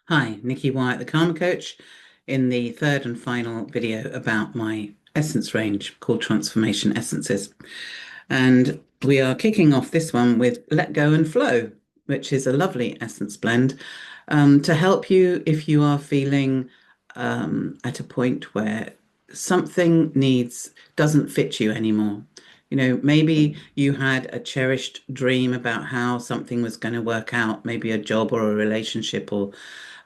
Hi, Nikki Wyatt, the Karma Coach, in the third and final video about my essence range called Transformation Essences. And we are kicking off this one with Let Go and Flow, which is a lovely essence blend to help you if you are feeling at a point where something doesn't fit you anymore. Maybe you had a cherished dream about how something was going to work out, maybe a job or a relationship or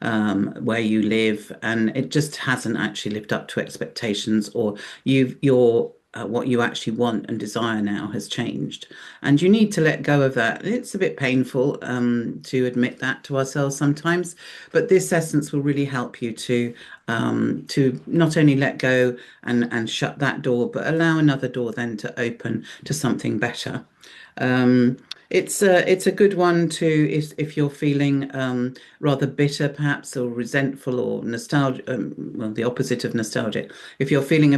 where you live, and it just hasn't actually lived up to expectations, or your what you actually want and desire now has changed, and you need to let go of that. It's a bit painful to admit that to ourselves sometimes, but this essence will really help you to not only let go and shut that door, but allow another door then to open to something better. Um, it's a good one to if you're feeling rather bitter perhaps, or resentful, or nostalgia, well, the opposite of nostalgic. If you're feeling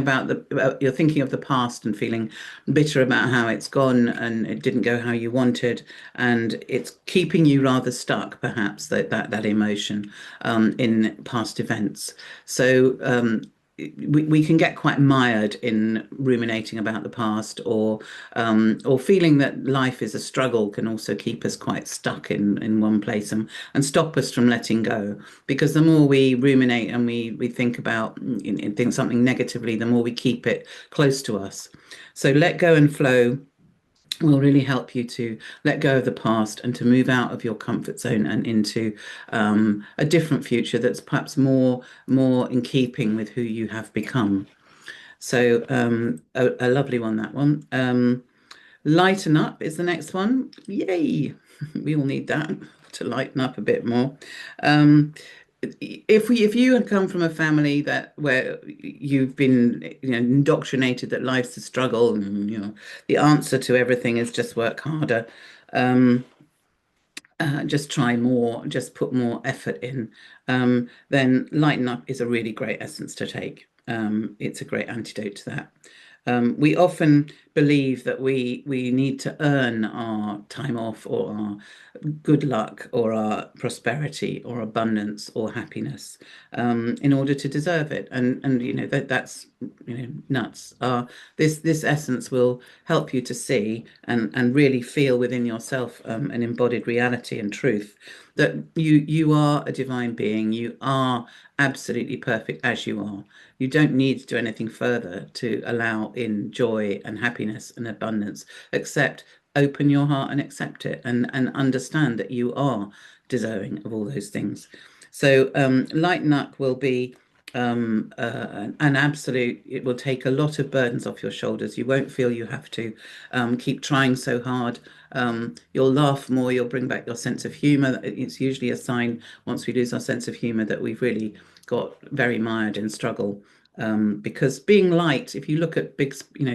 you're thinking of the past and feeling bitter about how it's gone and it didn't go how you wanted, and it's keeping you rather stuck, perhaps that emotion in past events. So we can get quite mired in ruminating about the past, or feeling that life is a struggle can also keep us quite stuck in one place, and stop us from letting go. Because the more we ruminate and we think about think something negatively, the more we keep it close to us. So let go and flow will really help you to let go of the past and to move out of your comfort zone and into a different future that's perhaps more in keeping with who you have become. So a lovely one, that one. Lighten up is the next one. Yay! We all need that to lighten up a bit more. Um, if you had come from a family where you've been indoctrinated that life's a struggle, and the answer to everything is just work harder, um, just try more, just put more effort in, then lighten up is a really great essence to take. It's a great antidote to that. We often believe that we need to earn our time off, or our good luck, or our prosperity, or abundance, or happiness, in order to deserve it. And that's nuts. This essence will help you to see and really feel within yourself an embodied reality and truth that you are a divine being. You are absolutely perfect as you are. You don't need to do anything further to allow in joy and happiness and abundance, except open your heart and accept it, and understand that you are deserving of all those things. So lighten up will be an absolute, it will take a lot of burdens off your shoulders. You won't feel you have to keep trying so hard. You'll laugh more, you'll bring back your sense of humor. It's usually a sign, once we lose our sense of humor, that we've really got very mired in struggle. Because being light, if you look at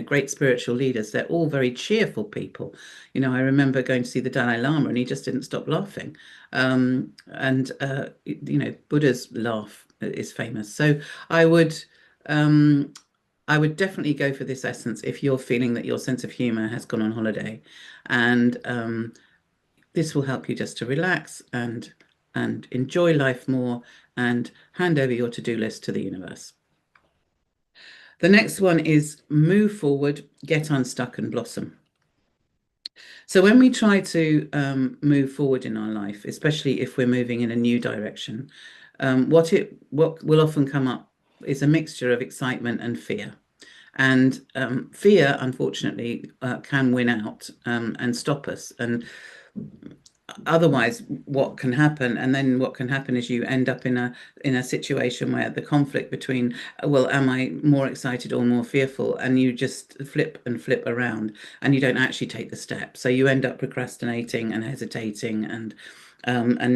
great spiritual leaders, they're all very cheerful people. I remember going to see the Dalai Lama, and he just didn't stop laughing. And Buddha's laugh is famous. So I would um, I would definitely go for this essence if you're feeling that your sense of humor has gone on holiday, and this will help you just to relax and enjoy life more, and hand over your to-do list to the universe. The next one is move forward, get unstuck, and blossom. So when we try to move forward in our life, especially if we're moving in a new direction, what will often come up is a mixture of excitement and fear. And fear, unfortunately, can win out and stop us. And otherwise, what can happen is you end up in a situation where the conflict between, well, am I more excited or more fearful, and you just flip and flip around, and you don't actually take the step. So you end up procrastinating and hesitating, and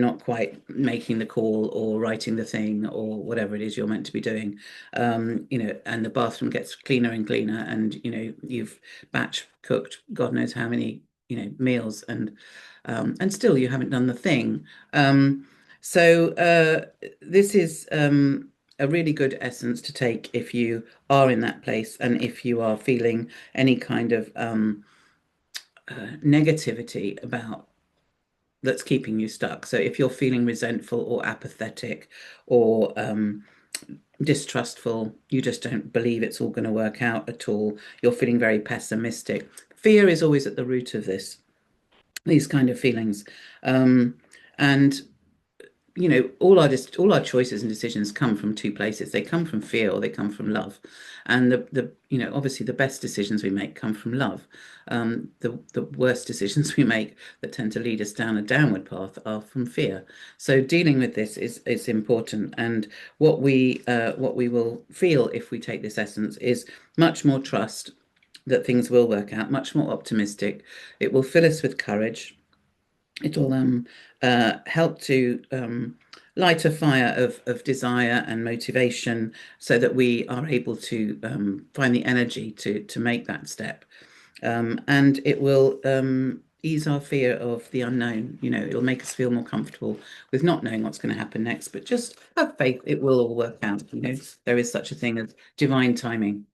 not quite making the call, or writing the thing, or whatever it is you're meant to be doing. And the bathroom gets cleaner and cleaner, and you've batch cooked God knows how many meals, and still you haven't done the thing. So this is a really good essence to take if you are in that place, and if you are feeling any kind of negativity about that's keeping you stuck. So if you're feeling resentful or apathetic or distrustful, you just don't believe it's all going to work out at all, you're feeling very pessimistic. Fear is always at the root of these kind of feelings. And all our choices and decisions come from two places. They come from fear or they come from love. And obviously the best decisions we make come from love. The worst decisions we make that tend to lead us down a downward path are from fear. So dealing with this is important. And what we will feel if we take this essence is much more trust that things will work out, much more optimistic. It will fill us with courage. It'll help to light a fire of desire and motivation so that we are able to find the energy to make that step. And it will ease our fear of the unknown. It'll make us feel more comfortable with not knowing what's going to happen next, but just have faith it will all work out. There is such a thing as divine timing.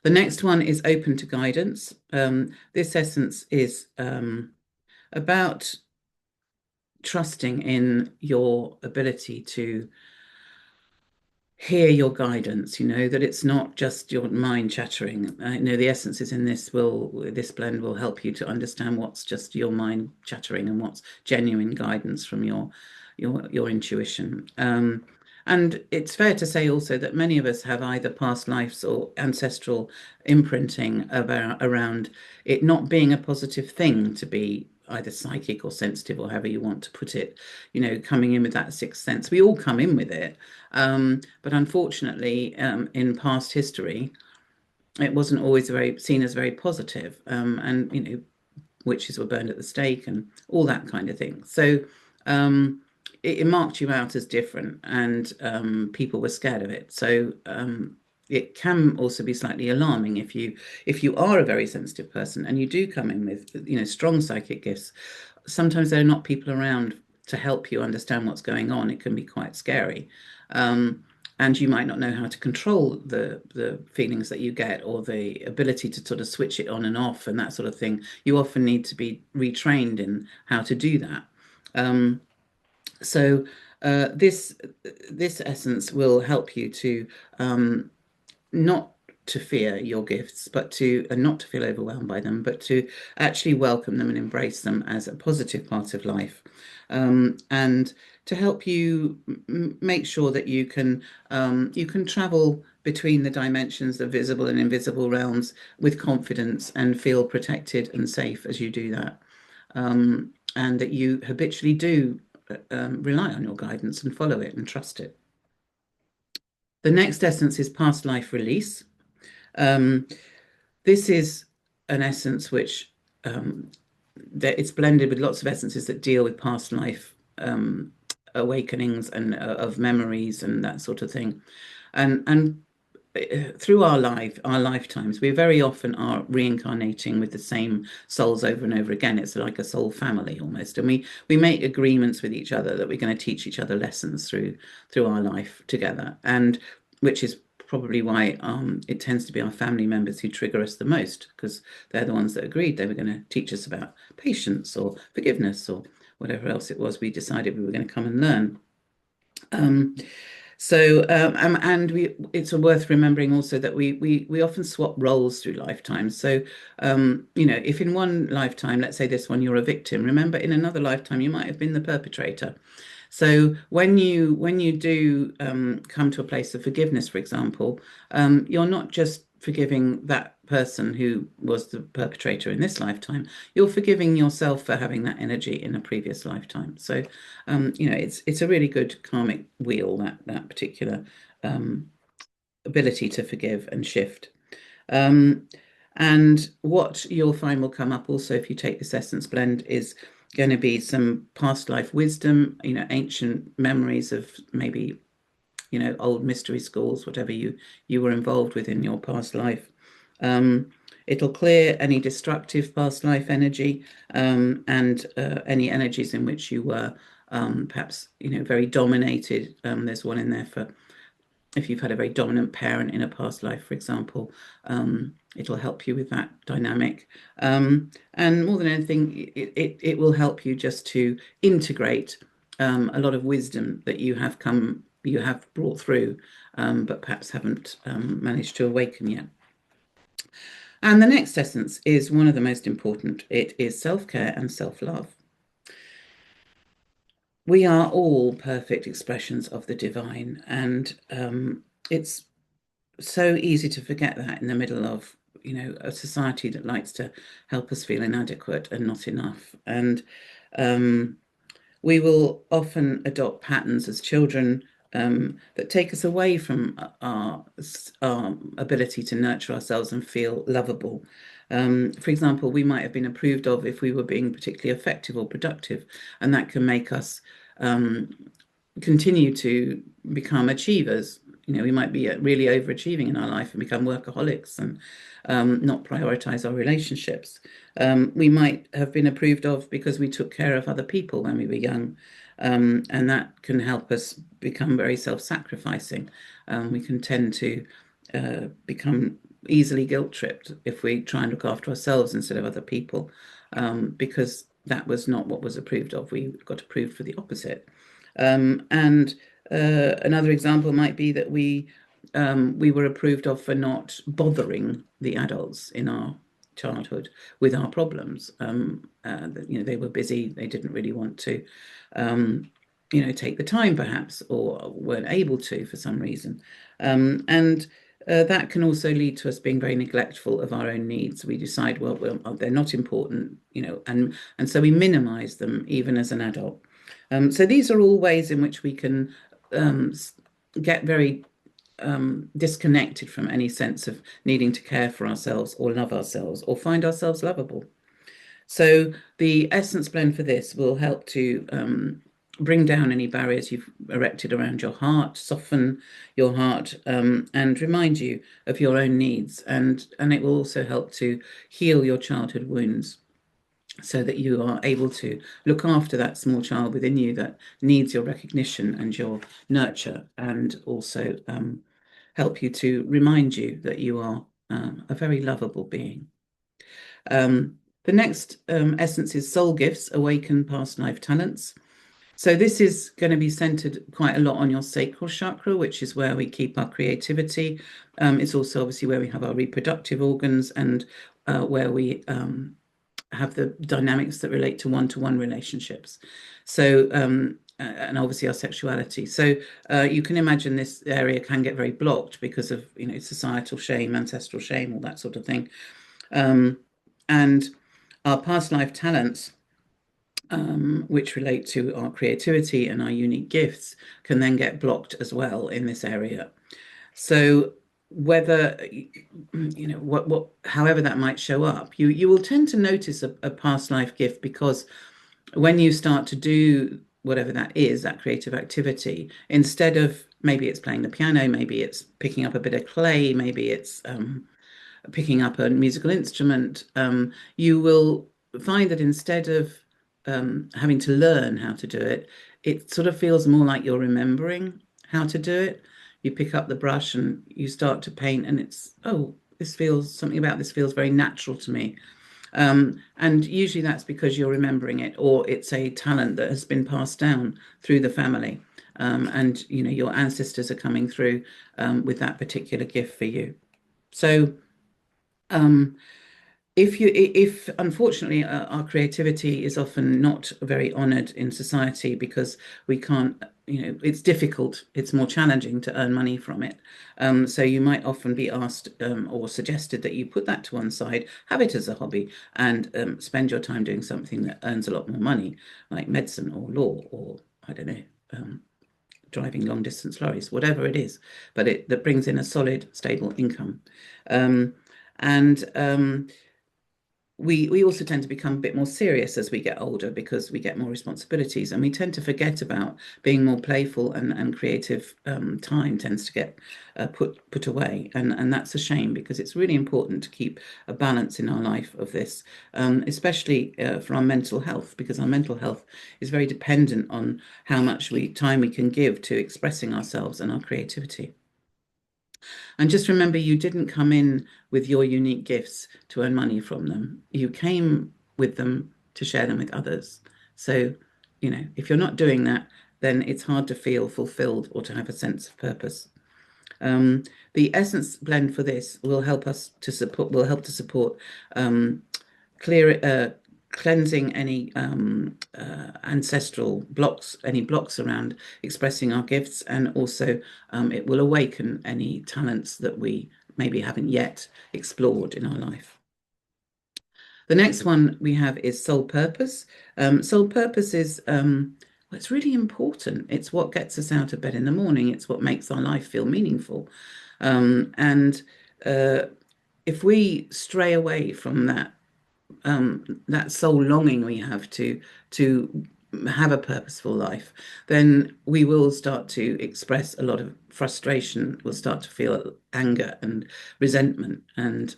The next one is open to guidance. This essence is about trusting in your ability to hear your guidance, that it's not just your mind chattering. The essences in this blend will help you to understand what's just your mind chattering and what's genuine guidance from your intuition. And it's fair to say also that many of us have either past lives or ancestral imprinting around it not being a positive thing to be either psychic or sensitive, or however you want to put it, coming in with that sixth sense. We all come in with it. But unfortunately, in past history, it wasn't always seen as very positive. And witches were burned at the stake and all that kind of thing. So it marked you out as different, and people were scared of it. So it can also be slightly alarming if you are a very sensitive person and you do come in with strong psychic gifts. Sometimes there are not people around to help you understand what's going on. It can be quite scary. And you might not know how to control the feelings that you get, or the ability to sort of switch it on and off and that sort of thing. You often need to be retrained in how to do that. So this essence will help you to not to fear your gifts, but and not to feel overwhelmed by them, but to actually welcome them and embrace them as a positive part of life, and to help you make sure that you can travel between the dimensions of visible and invisible realms with confidence and feel protected and safe as you do that, and that you habitually do rely on your guidance and follow it and trust it. The next essence is past life release. This is an essence which it's blended with lots of essences that deal with past life awakenings and of memories and that sort of thing. And through our lifetimes, we very often are reincarnating with the same souls over and over again. It's like a soul family almost, and we make agreements with each other that we're going to teach each other lessons through our life together, and which is probably why it tends to be our family members who trigger us the most, because they're the ones that agreed they were going to teach us about patience or forgiveness or whatever else it was we decided we were going to come and learn. It's worth remembering also that we often swap roles through lifetimes. So, if in one lifetime, let's say this one, you're a victim, remember in another lifetime you might have been the perpetrator. So when you do come to a place of forgiveness, for example, you're not just forgiving that person who was the perpetrator in this lifetime. You're forgiving yourself for having that energy in a previous lifetime. So, it's a really good karmic wheel, that particular ability to forgive and shift. And what you'll find will come up also if you take this essence blend is going to be some past life wisdom, ancient memories of maybe, old mystery schools, whatever you were involved with in your past life. It'll clear any destructive past life energy, and any energies in which you were perhaps very dominated. There's one in there for if you've had a very dominant parent in a past life, for example, it'll help you with that dynamic. And more than anything, it will help you just to integrate a lot of wisdom that you have brought through, but perhaps haven't managed to awaken yet. And the next essence is one of the most important. It is self-care and self-love. We are all perfect expressions of the divine, and it's so easy to forget that in the middle of, a society that likes to help us feel inadequate and not enough. And we will often adopt patterns as children that take us away from our ability to nurture ourselves and feel lovable. For example, we might have been approved of if we were being particularly effective or productive, and that can make us continue to become achievers. We might be really overachieving in our life and become workaholics and not prioritize our relationships. We might have been approved of because we took care of other people when we were young, and that can help us become very self-sacrificing. We can tend to become easily guilt-tripped if we try and look after ourselves instead of other people, because that was not what was approved of. We got approved for the opposite. And another example might be that we were approved of for not bothering the adults in our childhood with our problems. They were busy, they didn't really want to, take the time perhaps, or weren't able to for some reason. And that can also lead to us being very neglectful of our own needs. We decide, well, they're not important, and so we minimize them even as an adult. So these are all ways in which we can get very disconnected from any sense of needing to care for ourselves or love ourselves or find ourselves lovable. So the essence blend for this will help to bring down any barriers you've erected around your heart, soften your heart, and remind you of your own needs. And it will also help to heal your childhood wounds, so that you are able to look after that small child within you that needs your recognition and your nurture, and also help you to remind you that you are a very lovable being. The next essence is soul gifts, awaken past life talents. So this is going to be centered quite a lot on your sacral chakra, which is where we keep our creativity. It's also obviously where we have our reproductive organs, and where we have the dynamics that relate to one-to-one relationships. So, and obviously our sexuality. So you can imagine this area can get very blocked because of, societal shame, ancestral shame, all that sort of thing. And our past life talents, which relate to our creativity and our unique gifts, can then get blocked as well in this area. So whether, however that might show up, you will tend to notice a past life gift, because when you start to do whatever that is, that creative activity, instead of, maybe it's playing the piano, maybe it's picking up a bit of clay, maybe it's picking up a musical instrument, you will find that instead of having to learn how to do it, it sort of feels more like you're remembering how to do it. You pick up the brush and you start to paint, and it's, oh, something about this feels very natural to me. And usually that's because you're remembering it, or it's a talent that has been passed down through the family. And your ancestors are coming through with that particular gift for you. So if unfortunately our creativity is often not very honored in society, because we can't, it's difficult, it's more challenging to earn money from it. So you might often be asked or suggested that you put that to one side, have it as a hobby, and spend your time doing something that earns a lot more money, like medicine or law, or I don't know, driving long distance lorries, whatever it is, but that brings in a solid, stable income. We also tend to become a bit more serious as we get older, because we get more responsibilities, and we tend to forget about being more playful, and creative time tends to get put away, and that's a shame, because it's really important to keep a balance in our life of this, especially for our mental health, because our mental health is very dependent on how much time we can give to expressing ourselves and our creativity. And just remember, you didn't come in with your unique gifts to earn money from them. You came with them to share them with others. So, if you're not doing that, then it's hard to feel fulfilled or to have a sense of purpose. Um, the essence blend for this will help to support clear cleansing any ancestral blocks, any blocks around expressing our gifts, and also it will awaken any talents that we maybe haven't yet explored in our life. The next one we have is soul purpose. Soul purpose is well, it's really important. It's what gets us out of bed in the morning. It's what makes our life feel meaningful. And if we stray away from that soul longing we have to have a purposeful life, then we will start to express a lot of frustration. We'll start to feel anger and resentment, and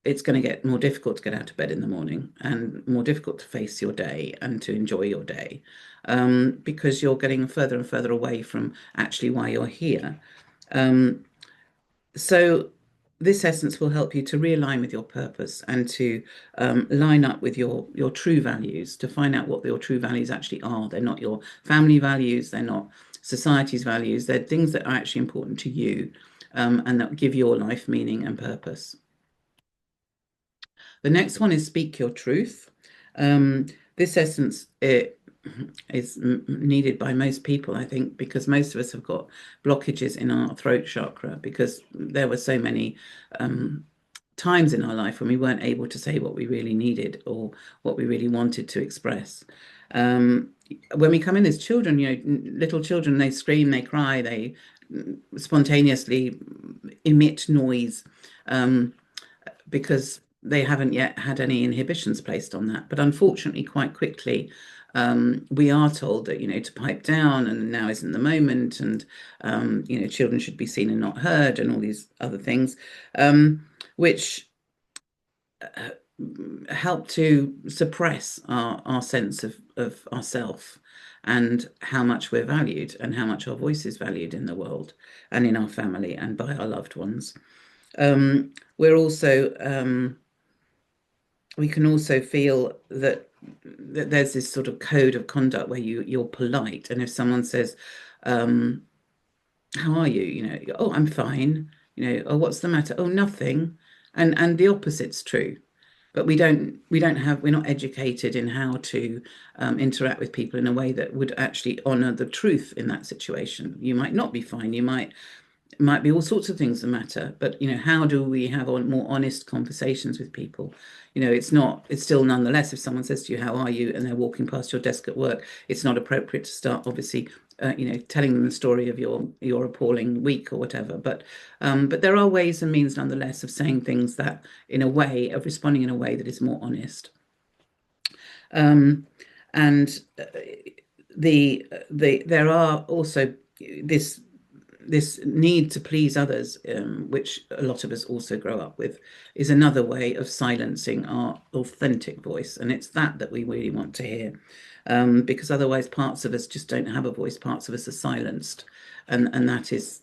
it's going to get more difficult to get out of bed in the morning and more difficult to face your day and to enjoy your day, because you're getting further and further away from actually why you're here. So this essence will help you to realign with your purpose and to line up with your true values, to find out what your true values actually are. They're not your family values, they're not society's values, they're things that are actually important to you, and that give your life meaning and purpose. The next one is speak your truth. This essence is needed by most people, I think, because most of us have got blockages in our throat chakra because there were so many times in our life when we weren't able to say what we really needed or what we really wanted to express. When we come in as children, little children, they scream, they cry, they spontaneously emit noise, because they haven't yet had any inhibitions placed on that. But unfortunately, quite quickly, we are told that, to pipe down and now isn't the moment, and, children should be seen and not heard, and all these other things, which help to suppress our sense of ourself and how much we're valued and how much our voice is valued in the world and in our family and by our loved ones. We're also we can also feel that there's this sort of code of conduct where you're polite, and if someone says, "How are you?" "Oh, I'm fine." "Oh, what's the matter?" "Oh, nothing." And the opposite's true. But we're not educated in how to interact with people in a way that would actually honor the truth in that situation. You might not be fine. Might be all sorts of things that matter, but how do we have more honest conversations with people? It's still nonetheless, if someone says to you, "How are you?" and they're walking past your desk at work, it's not appropriate to start obviously telling them the story of your appalling week or whatever. But there are ways and means nonetheless of saying things that of responding in a way that is more honest. And there are also this need to please others, which a lot of us also grow up with, is another way of silencing our authentic voice. And it's that we really want to hear, because otherwise parts of us just don't have a voice. Parts of us are silenced. And that is,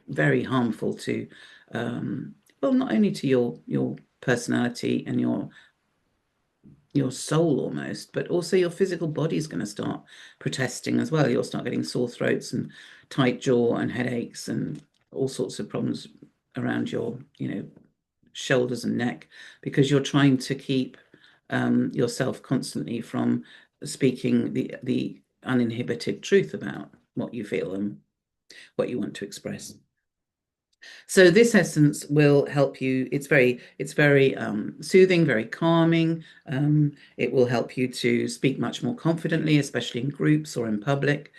very harmful to, well, not only to your personality and your soul almost, but also your physical body is going to start protesting as well. You'll start getting sore throats and tight jaw and headaches and all sorts of problems around your, shoulders and neck, because you're trying to keep yourself constantly from speaking the uninhibited truth about what you feel and what you want to express. So this essence will help you. It's very soothing, very calming. It will help you to speak much more confidently, especially in groups or in public.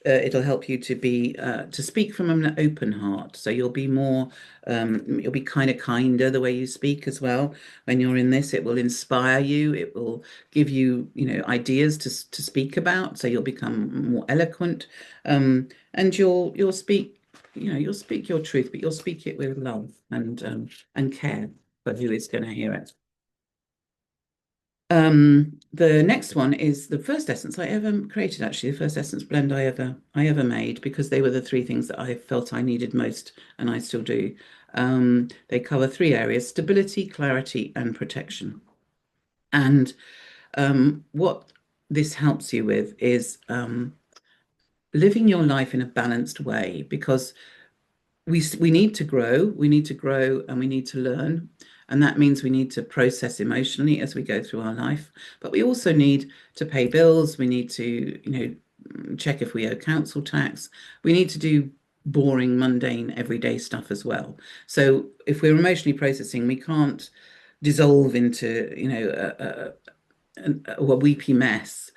It'll help you to speak from an open heart. So you'll be kind of kinder the way you speak as well. When you're in this, it will inspire you. It will give you, ideas to speak about. So you'll become more eloquent, and you'll speak. You'll speak your truth, but you'll speak it with love and care for who is going to hear it. The next one is the first essence I ever created, actually, the first essence blend I ever made, because they were the three things that I felt I needed most, and I still do. They cover three areas: stability, clarity, and protection. And what this helps you with is living your life in a balanced way, because we need to grow, and we need to learn. And that means we need to process emotionally as we go through our life. But we also need to pay bills. We need to, check if we owe council tax. We need to do boring, mundane, everyday stuff as well. So if we're emotionally processing, we can't dissolve into, a weepy mess,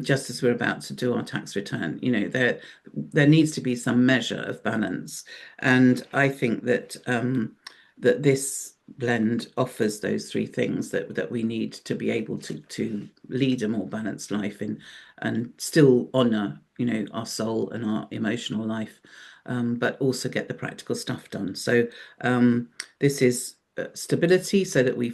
just as we're about to do our tax return. There needs to be some measure of balance, and I think that that this blend offers those three things that we need to be able to lead a more balanced life in, and still honor, our soul and our emotional life, but also get the practical stuff done. So this is stability, so that we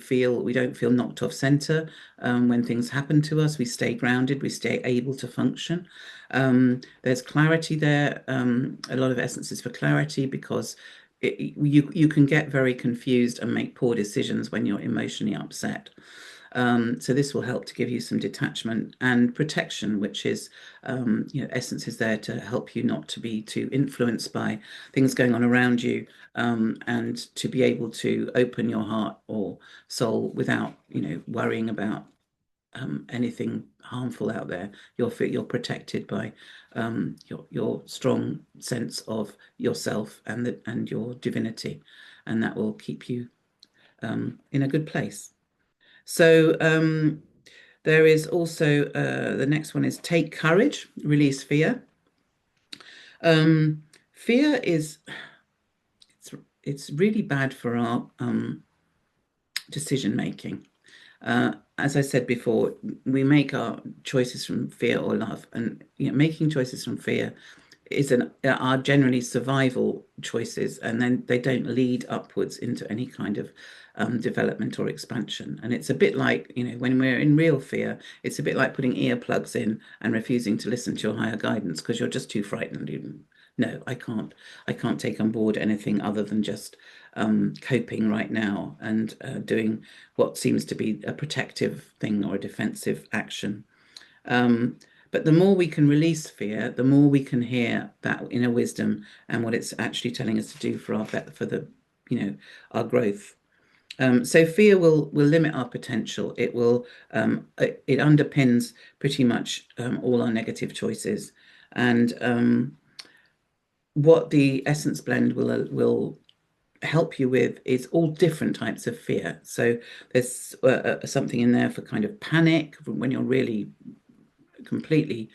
don't feel knocked off center when things happen to us. We stay grounded, we stay able to function. There's clarity there, a lot of essences for clarity, because you can get very confused and make poor decisions when you're emotionally upset. So this will help to give you some detachment and protection, which is, essence is there to help you not to be too influenced by things going on around you, and to be able to open your heart or soul without, worrying about anything harmful out there. You're protected by your strong sense of yourself and your divinity, and that will keep you in a good place. So there is also the next one is take courage, release fear. Fear is it's really bad for our decision making. As I said before, we make our choices from fear or love, and making choices from fear are generally survival choices, and then they don't lead upwards into any kind of development or expansion. And it's a bit like, when we're in real fear, it's a bit like putting earplugs in and refusing to listen to your higher guidance because you're just too frightened. No, I can't take on board anything other than just coping right now, and doing what seems to be a protective thing or a defensive action. But the more we can release fear, the more we can hear that inner wisdom and what it's actually telling us to do for our growth. So fear will limit our potential. It underpins pretty much all our negative choices. And what the Essence Blend will help you with is all different types of fear. So there's something in there for kind of panic, when you're really completely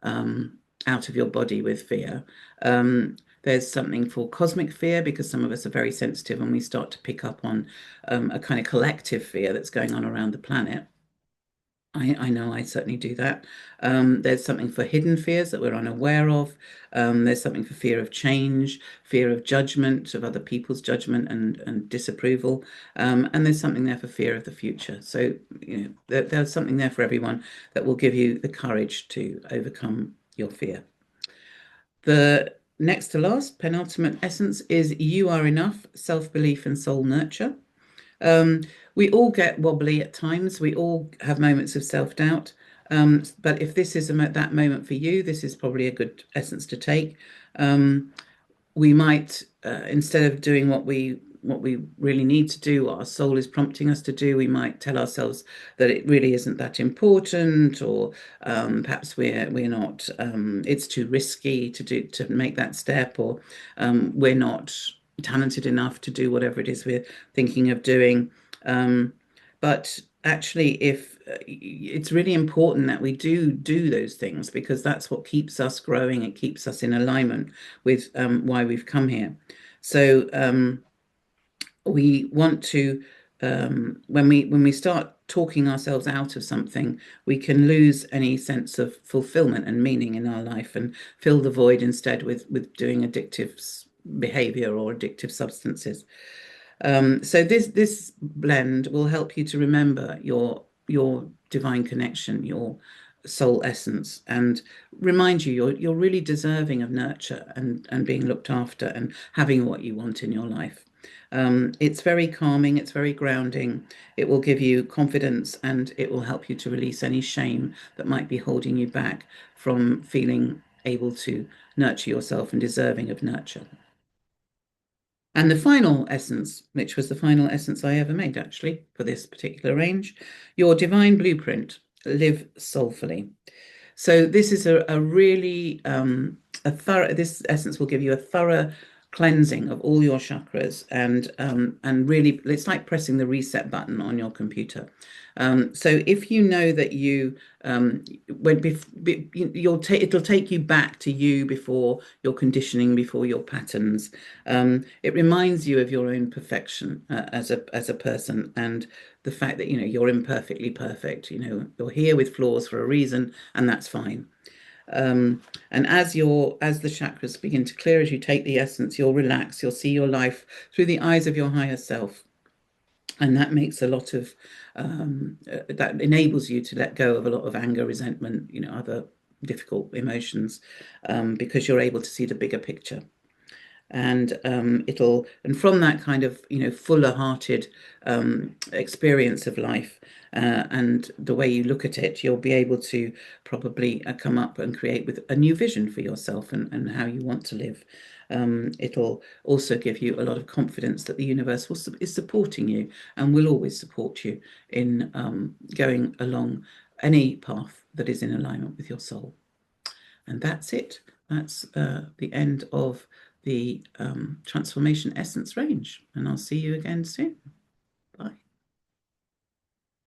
out of your body with fear. There's something for cosmic fear, because some of us are very sensitive and we start to pick up on a kind of collective fear that's going on around the planet. I know I certainly do that. There's something for hidden fears that we're unaware of. There's something for fear of change, fear of judgment, of other people's judgment and disapproval. And there's something there for fear of the future. So, there's something there for everyone that will give you the courage to overcome your fear. The next to last, penultimate essence is you are enough, self-belief and soul nurture. We all get wobbly at times. We all have moments of self-doubt. But if this is that moment for you, this is probably a good essence to take. We might, instead of doing what we really need to do, our soul is prompting us to do, we might tell ourselves that it really isn't that important, or perhaps we're not. It's too risky to make that step, or we're not talented enough to do whatever it is we're thinking of doing. But actually, if it's really important that we do those things, because that's what keeps us growing. It keeps us in alignment with why we've come here. So we want to, when we start talking ourselves out of something, we can lose any sense of fulfillment and meaning in our life, and fill the void instead with doing addictive behavior or addictive substances. So this blend will help you to remember your divine connection, your soul essence, and remind you you're really deserving of nurture and being looked after and having what you want in your life. It's very calming, it's very grounding. It will give you confidence and it will help you to release any shame that might be holding you back from feeling able to nurture yourself and deserving of nurture. And the final essence, which was the final essence I ever made actually for this particular range, your divine blueprint, live soulfully. So this is a really a thorough. This essence will give you a thorough cleansing of all your chakras and really it's like pressing the reset button on your computer. So if you know that you when it'll take you back to you before your conditioning, before your patterns. It reminds you of your own perfection as a person and the fact that you're imperfectly perfect. You're here with flaws for a reason, and that's fine. And as the chakras begin to clear, as you take the essence, you'll relax, you'll see your life through the eyes of your higher self. And that makes a lot of that enables you to let go of a lot of anger, resentment, other difficult emotions, because you're able to see the bigger picture. And from that kind of fuller hearted experience of life and the way you look at it, you'll be able to probably come up and create with a new vision for yourself and how you want to live. It'll also give you a lot of confidence that the universe is supporting you and will always support you in going along any path that is in alignment with your soul. And that's it. That's the end of the Transformation Essence range. And I'll see you again soon.